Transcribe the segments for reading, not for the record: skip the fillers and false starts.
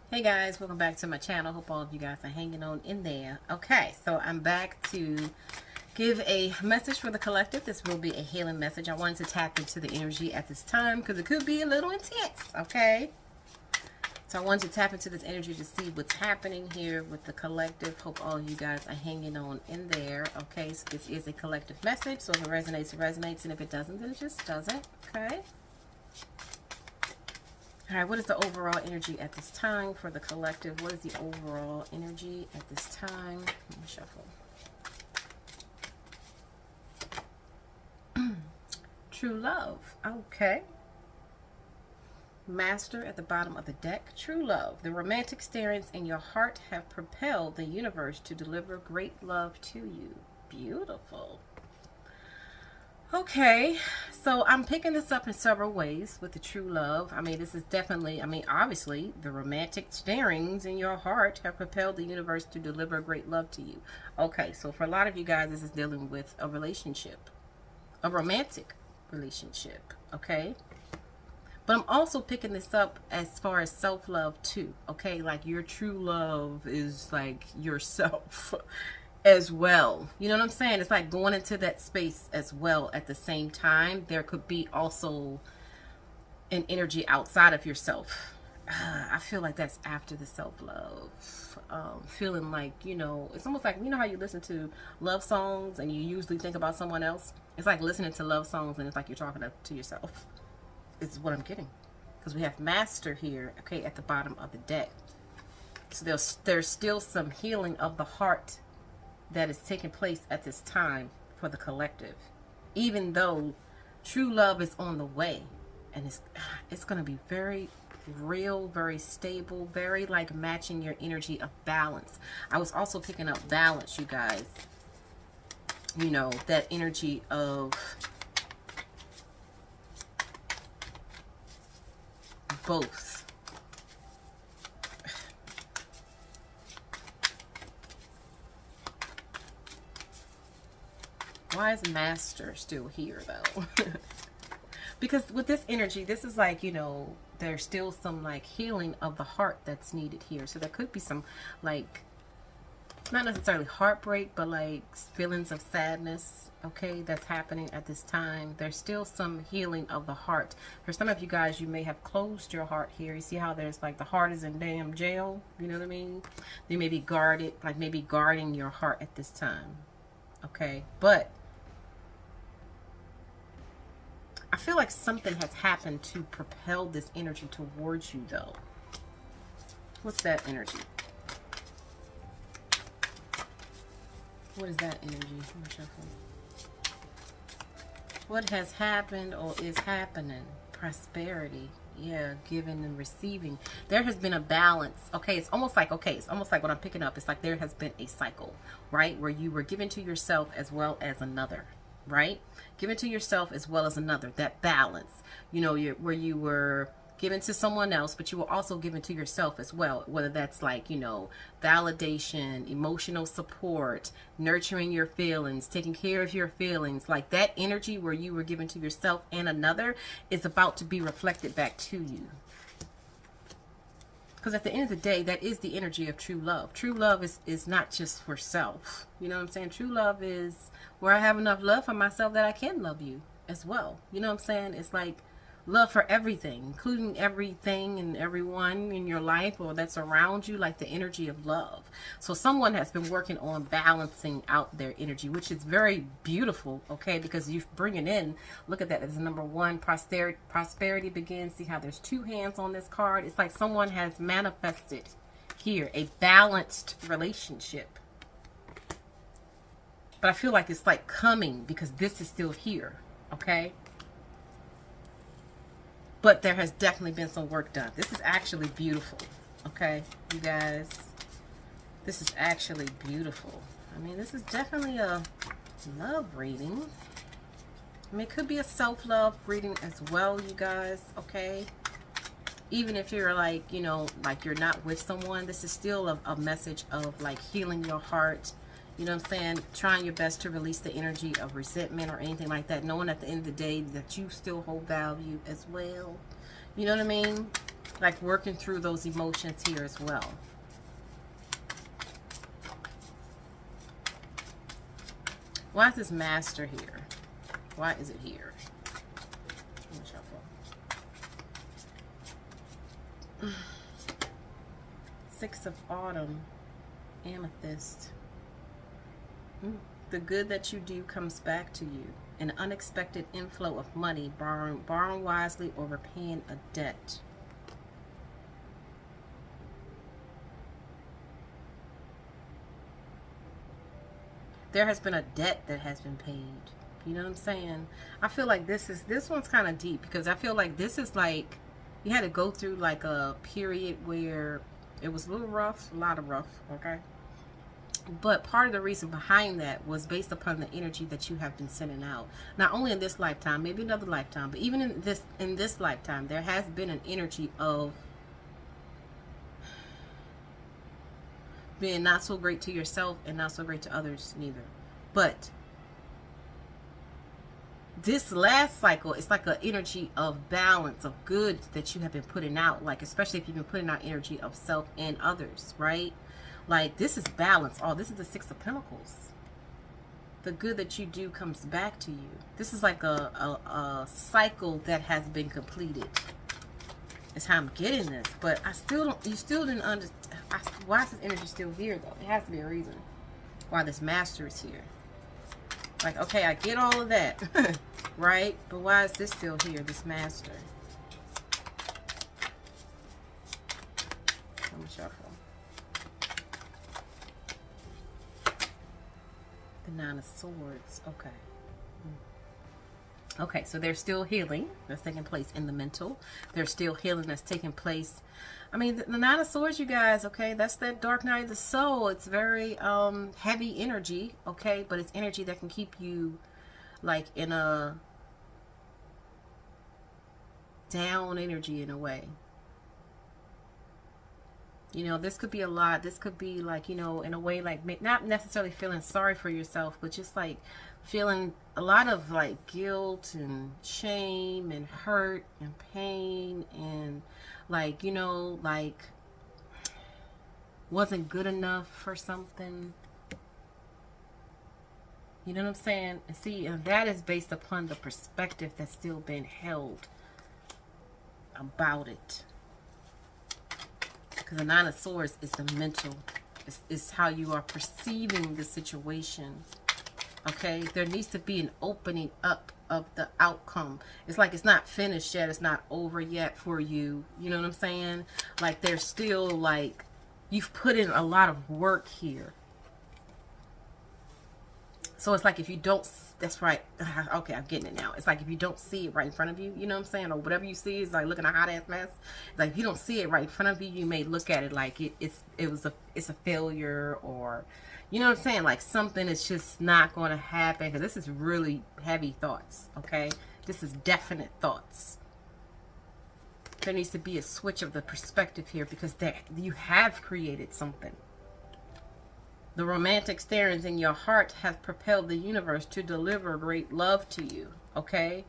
Hey guys, welcome back to my channel. Hope all of you guys are hanging on in there. Okay, so I'm back to give a message for the collective. This will be a healing message. I wanted to tap into the energy at this time because it could be a little intense, okay? So I wanted to tap into this energy to see what's happening here with the collective. Hope all of you guys are hanging on in there, okay? So this is a collective message, so if it resonates, it resonates, and if it doesn't, then it just doesn't, okay? All right, what is the overall energy at this time for the collective? What is the overall energy at this time? Let me shuffle. True love. Okay. Master at the bottom of the deck. True love. The romantic stirrings in your heart have propelled the universe to deliver great love to you. Beautiful. Okay, so I'm picking this up in several ways with the true love. I mean, this is definitely, obviously, the romantic stirrings in your heart have propelled the universe to deliver great love to you. Okay, so for a lot of you guys, this is dealing with a relationship, a romantic relationship, okay? But I'm also picking this up as far as self-love too, okay? Like your true love is like yourself. As well, you know what I'm saying? It's like going into that space as well at the same time. There could be also an energy outside of yourself. I feel like that's after the self-love. Feeling like, it's almost like, how you listen to love songs and you usually think about someone else. It's like listening to love songs and it's like you're talking to yourself. Is what I'm getting. Because we have Master here, okay, at the bottom of the deck. So there's still some healing of the heart that is taking place at this time for the collective, even though true love is on the way, and it's going to be very real, very stable, very like matching your energy of balance. I was also picking up balance, you guys, that energy of both. Why is Master still here, though? Because with this energy, this is like, there's still some, like, healing of the heart that's needed here. So there could be some, like, not necessarily heartbreak, but, like, feelings of sadness, okay, that's happening at this time. There's still some healing of the heart. For some of you guys, you may have closed your heart here. You see how there's, like, the heart is in damn jail? You know what I mean? You may be guarded, like, maybe guarding your heart at this time, okay? But I feel like something has happened to propel this energy towards you, though. What's that energy? What is that energy? What has happened or is happening? Prosperity. Yeah, giving and receiving. There has been a balance. Okay, it's almost like what I'm picking up. It's like there has been a cycle, right? Where you were given to yourself as well as another. Right? Given to yourself as well as another. That balance, where you were given to someone else, but you were also given to yourself as well. Whether that's like, validation, emotional support, nurturing your feelings, taking care of your feelings. Like that energy where you were given to yourself and another is about to be reflected back to you. Because at the end of the day, that is the energy of true love. True love is not just for self. You know what I'm saying? True love is where I have enough love for myself that I can love you as well. You know what I'm saying? It's like love for everything, including everything and everyone in your life or that's around you, like the energy of love. So someone has been working on balancing out their energy, which is very beautiful, okay, because you're bringing in, look at that, as number one, prosperity begins. See how there's two hands on this card? It's like someone has manifested here a balanced relationship. But I feel like it's like coming because this is still here, okay? But there has definitely been some work done. This is actually beautiful, okay, you guys? This is actually beautiful. I mean, this is definitely a love reading. I mean, it could be a self-love reading as well, you guys, okay? Even if you're like, like you're not with someone, this is still a message of like healing your heart. You know what I'm saying? Trying your best to release the energy of resentment or anything like that. Knowing at the end of the day that you still hold value as well. You know what I mean? Like working through those emotions here as well. Why is this Master here? Why is it here? Let me shuffle. Six of Autumn. Amethyst. The good that you do comes back to you. An unexpected inflow of money, borrowing wisely or repaying a debt. There has been a debt that has been paid. You know what I'm saying? I feel like this one's kind of deep, because I feel like this is like you had to go through like a period where it was a little rough, a lot of rough, okay? But part of the reason behind that was based upon the energy that you have been sending out. Not only in this lifetime, maybe another lifetime, but even in this lifetime, there has been an energy of being not so great to yourself and not so great to others neither. But this last cycle, it's like an energy of balance, of good that you have been putting out, like especially if you've been putting out energy of self and others, right? Like this is balance. Oh, this is the Six of Pentacles. The good that you do comes back to you. This is like a cycle that has been completed. Is how I'm getting this, but I still don't. You still didn't understand. Why is this energy still here though? It has to be a reason why this Master is here. Like, okay, I get all of that, right? But why is this still here? This Master. Let me shuffle. The Nine of Swords. Okay. Okay, so there's still healing that's taking place in the mental. There's still healing that's taking place. I mean, the Nine of Swords, you guys, okay, that's that dark night of the soul. It's very heavy energy, okay, but it's energy that can keep you like in a down energy in a way. You know, this could be a lot. This could be like, you know, in a way like not necessarily feeling sorry for yourself, but just like feeling a lot of like guilt and shame and hurt and pain and like, you know, like wasn't good enough for something. You know what I'm saying? And see, and that is based upon the perspective that's still been held about it. Because the Nine of Swords is the mental. It's how you are perceiving the situation. Okay? There needs to be an opening up of the outcome. It's like it's not finished yet. It's not over yet for you. You know what I'm saying? Like there's still like, you've put in a lot of work here. So it's like if you don't, that's right. Okay, I'm getting it now. It's like if you don't see it right in front of you, you know what I'm saying? Or whatever you see is like looking a hot ass mess. Like if you don't see it right in front of you, you may look at it like it's a failure, or you know what I'm saying? Like something is just not going to happen, because this is really heavy thoughts, okay? This is definite thoughts. There needs to be a switch of the perspective here, because you have created something. The romantic stirrings in your heart have propelled the universe to deliver great love to you, okay?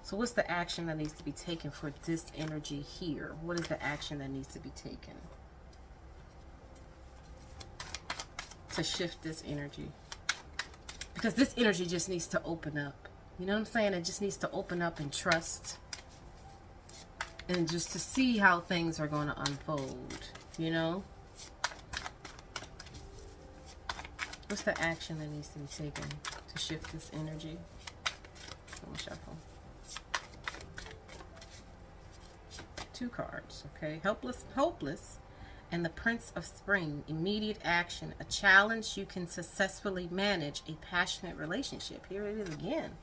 So what's the action that needs to be taken for this energy here? What is the action that needs to be taken to shift this energy? Because this energy just needs to open up. You know what I'm saying? It just needs to open up and trust. And just to see how things are going to unfold, you know? What's the action that needs to be taken to shift this energy? Let me shuffle. 2 cards, okay? Helpless, hopeless, and the Prince of Spring. Immediate action, a challenge you can successfully manage, a passionate relationship. Here it is again.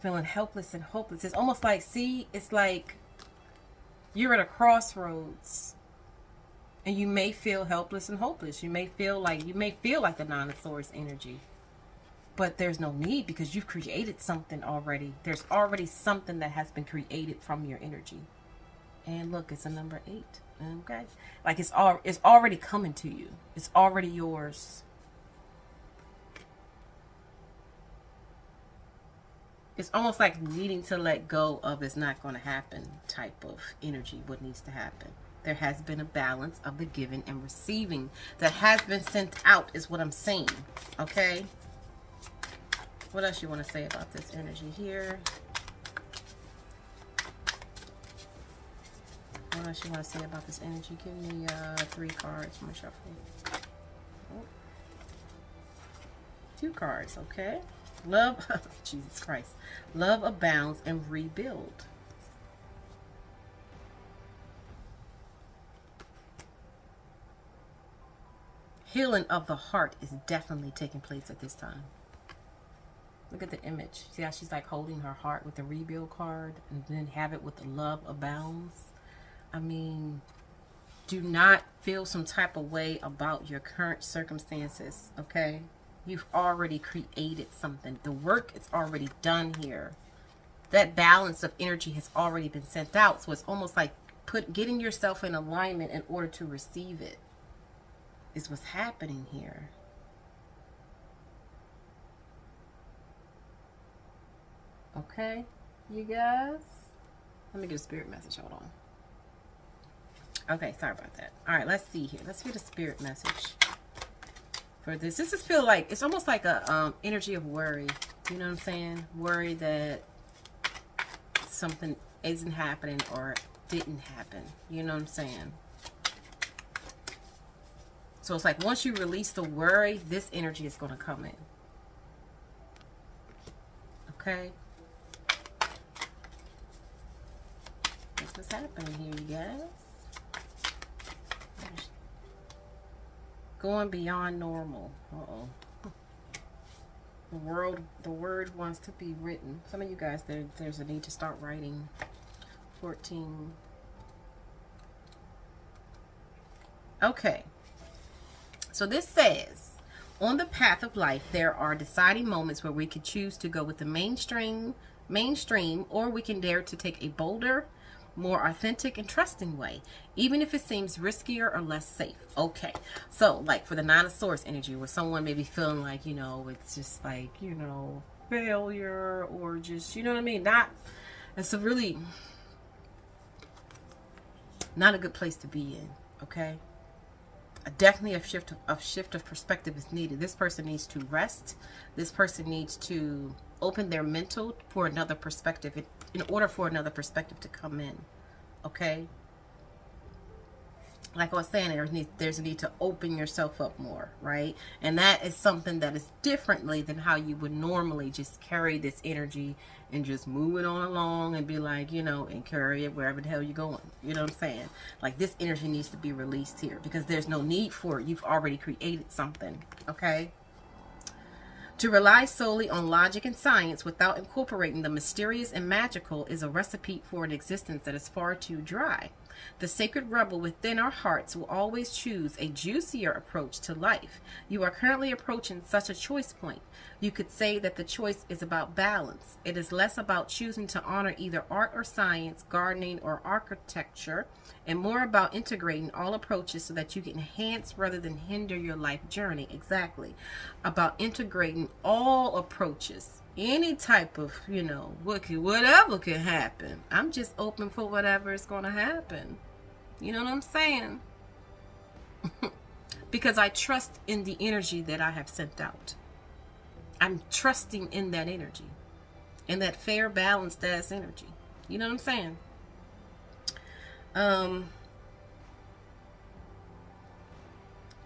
Feeling helpless and hopeless. It's almost like, see, it's like you're at a crossroads. And you may feel helpless and hopeless. You may feel like the Nine of Swords energy. But there's no need, because you've created something already. There's already something that has been created from your energy. And look, it's a number 8. Okay? Like it's already coming to you. It's already yours. It's almost like needing to let go of it's not going to happen type of energy, what needs to happen. There has been a balance of the giving and receiving that has been sent out is what I'm saying. Okay? What else you want to say about this energy here? What else you want to say about this energy? Give me 3 cards from a shuffle. Oh. 2 cards, okay? Love, Jesus Christ. Love abounds and rebuild. Healing of the heart is definitely taking place at this time. Look at the image. See how she's like holding her heart with the rebuild card and then have it with the love abounds. I mean, do not feel some type of way about your current circumstances, okay? You've already created something. The work is already done here. That balance of energy has already been sent out. So it's almost like getting yourself in alignment in order to receive it is what's happening here. Okay, you guys? Let me get a spirit message. Hold on. Okay, sorry about that. All right, let's see here. Let's get a spirit message for this. This is feel like it's almost like a energy of worry. You know what I'm saying? Worry that something isn't happening or didn't happen. You know what I'm saying? So it's like once you release the worry, this energy is going to come in. Okay? That's what's happening here, you guys. Going beyond normal. Uh-oh. The word wants to be written. Some of you guys, there's a need to start writing. 14. Okay. So this says, on the path of life, there are deciding moments where we could choose to go with the mainstream, or we can dare to take a bolder, more authentic and trusting way, even if it seems riskier or less safe. Okay, so like for the Nine of Swords energy, where someone may be feeling like, you know, it's just like, you know, failure or just, you know what I mean? It's a really not a good place to be in. Okay, definitely a shift of perspective is needed. This person needs to rest. This person needs to open their mental for another perspective in order for another perspective to come in. Okay, like I was saying, there's a need to open yourself up more, right? And that is something that is differently than how you would normally just carry this energy and just move it on along and be like, you know, and carry it wherever the hell you're going. You know what I'm saying? Like this energy needs to be released here because there's no need for it. You've already created something, okay? To rely solely on logic and science without incorporating the mysterious and magical is a recipe for an existence that is far too dry. The sacred rebel within our hearts will always choose a juicier approach to life. You are currently approaching such a choice point. You could say that the choice is about balance. It is less about choosing to honor either art or science, gardening or architecture, and more about integrating all approaches so that you can enhance rather than hinder your life journey. Exactly. About integrating all approaches. Any type of, you know, whatever can happen. I'm just open for whatever is going to happen. You know what I'm saying? Because I trust in the energy that I have sent out. I'm trusting in that energy. In that fair, balanced ass energy. You know what I'm saying?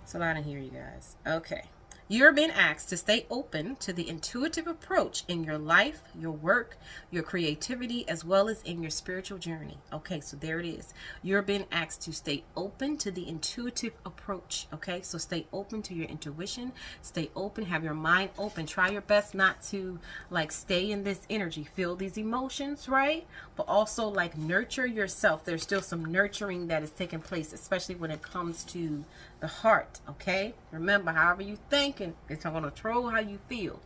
It's a lot in here, you guys. Okay. You're being asked to stay open to the intuitive approach in your life, your work, your creativity, as well as in your spiritual journey. Okay, so there it is. You're being asked to stay open to the intuitive approach. Okay, so stay open to your intuition. Stay open. Have your mind open. Try your best not to like stay in this energy. Feel these emotions, right? But also like nurture yourself. There's still some nurturing that is taking place, especially when it comes to the heart. Okay, remember, however you thinking, it's going to control how you feel.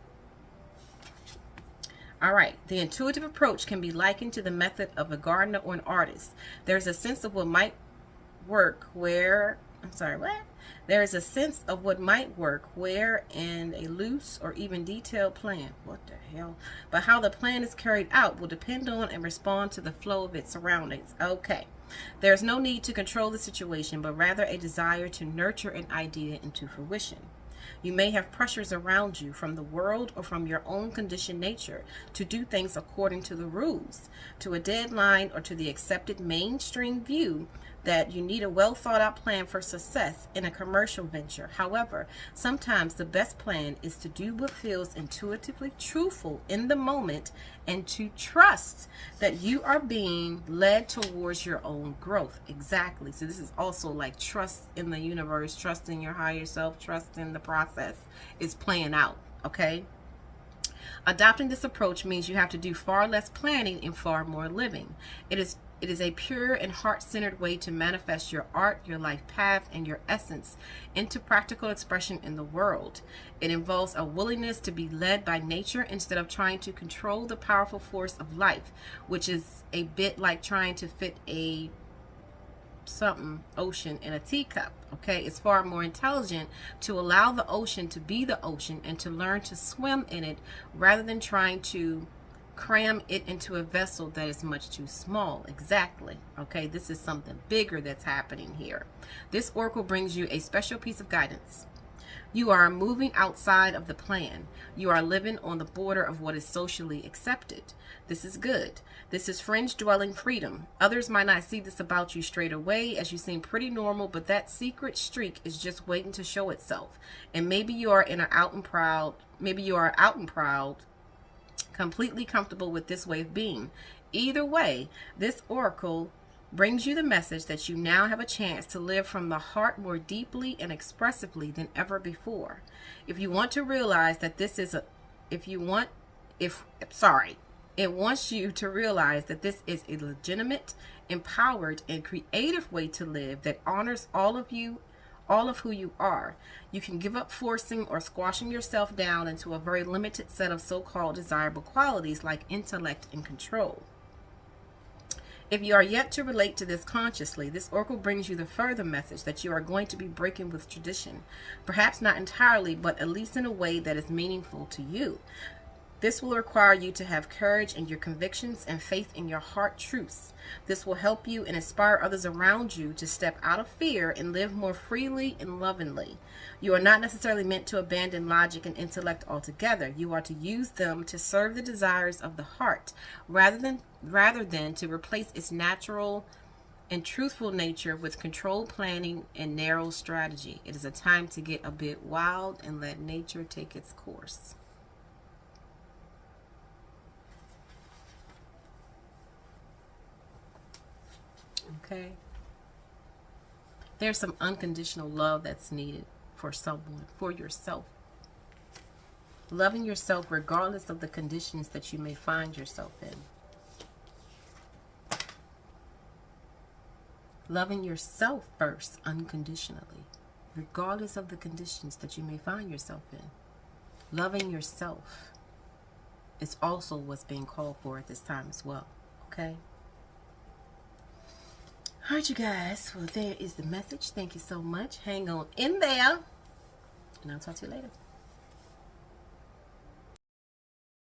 All right, the intuitive approach can be likened to the method of a gardener or an artist. There's a sense of what might work where I'm sorry, what? There is a sense of what might work, where in a loose or even detailed plan. What the hell? But how the plan is carried out will depend on and respond to the flow of its surroundings. Okay. There's no need to control the situation, but rather a desire to nurture an idea into fruition. You may have pressures around you from the world or from your own conditioned nature to do things according to the rules, to a deadline, or to the accepted mainstream view that you need a well thought out plan for success in a commercial venture. However, sometimes the best plan is to do what feels intuitively truthful in the moment and to trust that you are being led towards your own growth. Exactly. So this is also like trust in the universe, trust in your higher self, trust in the process is playing out. Okay. Adopting this approach means you have to do far less planning and far more living. It is a pure and heart-centered way to manifest your art, your life path, and your essence into practical expression in the world. It involves a willingness to be led by nature instead of trying to control the powerful force of life, which is a bit like trying to fit a ocean in a teacup. Okay, it's far more intelligent to allow the ocean to be the ocean and to learn to swim in it rather than trying to cram it into a vessel that is much too small. Exactly. Okay, this is something bigger that's happening here. This oracle brings you a special piece of guidance. You are moving outside of the plan. You are living on the border of what is socially accepted. This is good. This is fringe-dwelling freedom. Others might not see this about you straight away, as you seem pretty normal, but that secret streak is just waiting to show itself. And maybe you are out and proud, completely comfortable with this way of being. Either way, this oracle brings you the message that you now have a chance to live from the heart more deeply and expressively than ever before. It wants you to realize that this is a legitimate, empowered, and creative way to live that honors all of who you are. You can give up forcing or squashing yourself down into a very limited set of so-called desirable qualities like intellect and control. If you are yet to relate to this consciously, this oracle brings you the further message that you are going to be breaking with tradition. Perhaps not entirely, but at least in a way that is meaningful to you. This will require you to have courage in your convictions and faith in your heart truths. This will help you and inspire others around you to step out of fear and live more freely and lovingly. You are not necessarily meant to abandon logic and intellect altogether. You are to use them to serve the desires of the heart, rather than to replace its natural and truthful nature with controlled planning and narrow strategy. It is a time to get a bit wild and let nature take its course. Okay. There's some unconditional love that's needed for someone, for yourself. Loving yourself regardless of the conditions that you may find yourself in. Loving yourself first, unconditionally, regardless of the conditions that you may find yourself in. Loving yourself is also what's being called for at this time as well. Okay? All right, you guys. Well, there is the message. Thank you so much. Hang on in there, and I'll talk to you later.